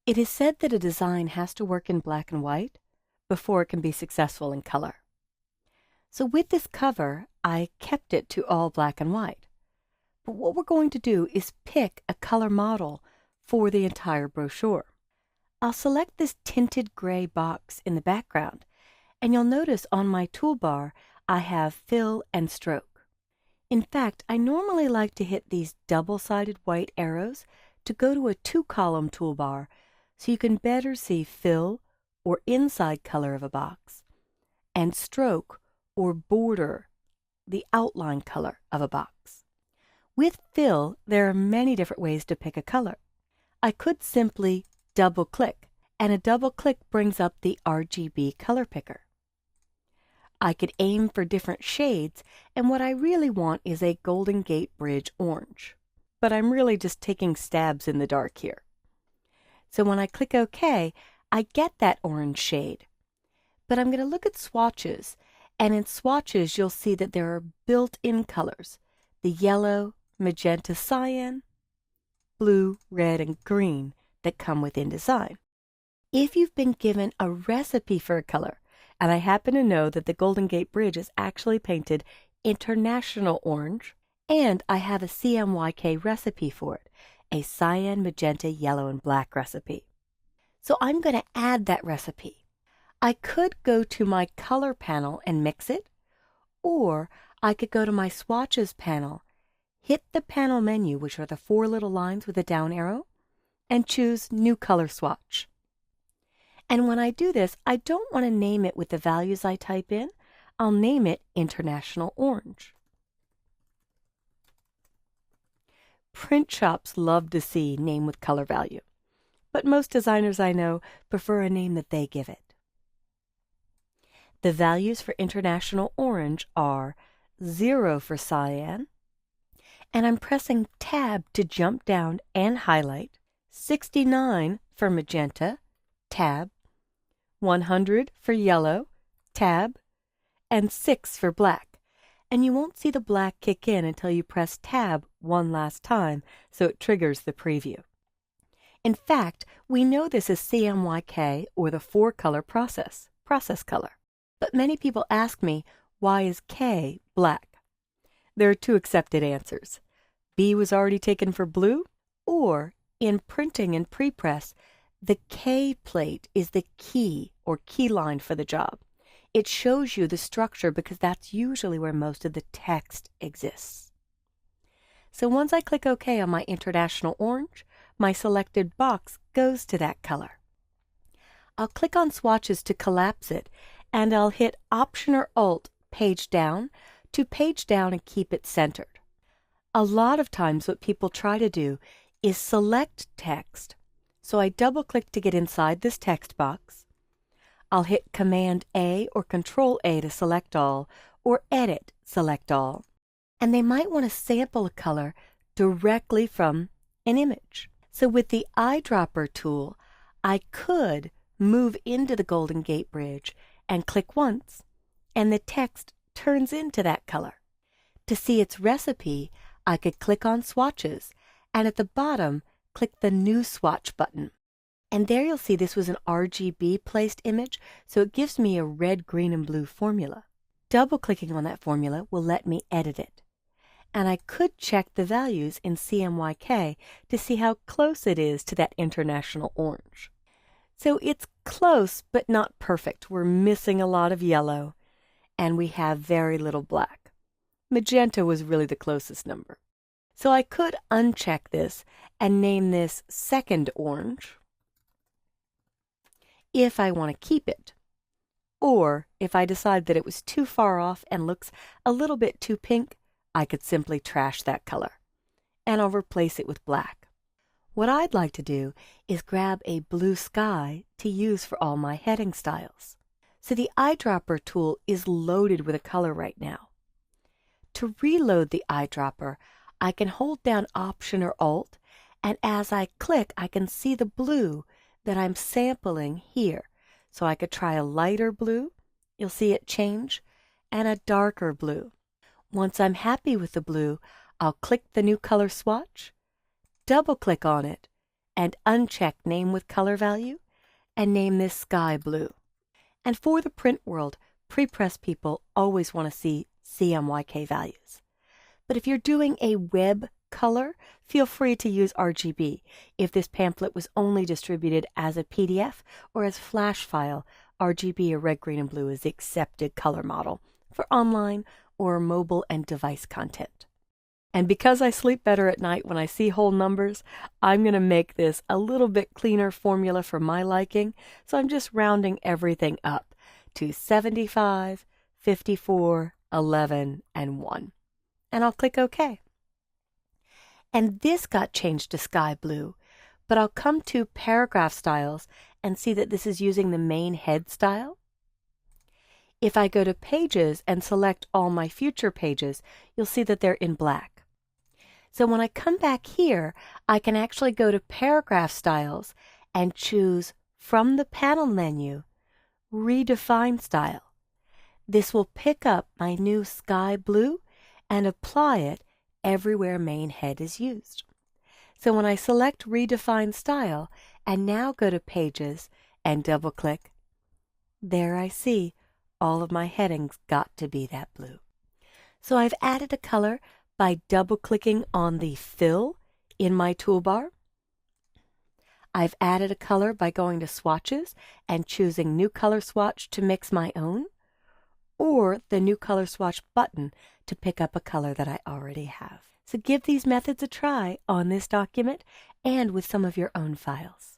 It is said that a design has to work in black and white before it can be successful in color. So with this cover, I kept it to all black and white. But what we're going to do is pick a color model for the entire brochure. I'll select this tinted gray box in the background, and you'll notice on my toolbar I have fill and stroke. In fact, I normally like to hit these double-sided white arrows to go to a 2-column toolbar so you can better see fill or inside color of a box and stroke or border, the outline color of a box. With fill, there are many different ways to pick a color. I could simply double-click, and a double-click brings up the RGB color picker. I could aim for different shades, and what I really want is a Golden Gate Bridge orange. But I'm really just taking stabs in the dark here. So when I click OK, I get that orange shade. But I'm going to look at swatches, and in swatches you'll see that there are built-in colors: the yellow, magenta, cyan, blue, red, and green that come with InDesign. If you've been given a recipe for a color, and I happen to know that the Golden Gate Bridge is actually painted International Orange, and I have a CMYK recipe for it, a cyan, magenta, yellow, and black recipe. So I'm going to add that recipe. I could go to my color panel and mix it, or I could go to my swatches panel, hit the panel menu, which are the 4 little lines with a down arrow, and choose New Color Swatch. And when I do this, I don't want to name it with the values I type in. I'll name it International Orange. Print shops love to see name with color value, but most designers I know prefer a name that they give it. The values for International Orange are 0 for cyan, and I'm pressing Tab to jump down and highlight, 69 for magenta, Tab, 100 for yellow, Tab, and 6 for black. And you won't see the black kick in until you press Tab one last time, so it triggers the preview. In fact, we know this is CMYK, or the 4-color process color. But many people ask me, why is K black? There are 2 accepted answers. B was already taken for blue, or in printing and prepress, the K plate is the key or key line for the job. It shows you the structure because that's usually where most of the text exists. So once I click OK on my International Orange, my selected box goes to that color. I'll click on swatches to collapse it, and I'll hit Option or Alt page down to page down and keep it centered. A lot of times what people try to do is select text. So I double-click to get inside this text box. I'll hit Command A or Control A to select all, or Edit, select all. And they might want to sample a color directly from an image. So with the eyedropper tool, I could move into the Golden Gate Bridge and click once, and the text turns into that color. To see its recipe, I could click on Swatches, and at the bottom, click the New Swatch button. And there you'll see this was an RGB placed image, so it gives me a red, green, and blue formula. Double-clicking on that formula will let me edit it. And I could check the values in CMYK to see how close it is to that International Orange. So it's close, but not perfect. We're missing a lot of yellow, and we have very little black. Magenta was really the closest number. So I could uncheck this and name this Second Orange if I want to keep it. Or if I decide that it was too far off and looks a little bit too pink, I could simply trash that color, and I'll replace it with black. What I'd like to do is grab a blue sky to use for all my heading styles. So the eyedropper tool is loaded with a color right now. To reload the eyedropper, I can hold down Option or Alt, and as I click, I can see the blue that I'm sampling here. So I could try a lighter blue, you'll see it change, and a darker blue. Once I'm happy with the blue, I'll click the New Color Swatch, double-click on it, and uncheck Name with Color Value and name this Sky Blue. And for the print world, pre-press people always want to see CMYK values. But if you're doing a web color, feel free to use RGB. If this pamphlet was only distributed as a PDF or as flash file, RGB or red, green, and blue is the accepted color model for online or mobile and device content. And because I sleep better at night when I see whole numbers, I'm going to make this a little bit cleaner formula for my liking, so I'm just rounding everything up to 75, 54, 11, and 1. And I'll click OK. And this got changed to sky blue, but I'll come to paragraph styles and see that this is using the main head style. If I go to Pages and select all my future pages, you'll see that they're in black. So when I come back here, I can actually go to Paragraph Styles and choose from the panel menu, Redefine Style. This will pick up my new sky blue and apply it everywhere main head is used. So when I select Redefine Style and now go to Pages and double-click, there I see all of my headings got to be that blue. So I've added a color by double-clicking on the fill in my toolbar. I've added a color by going to Swatches and choosing New Color Swatch to mix my own, or the New Color Swatch button to pick up a color that I already have. So give these methods a try on this document and with some of your own files.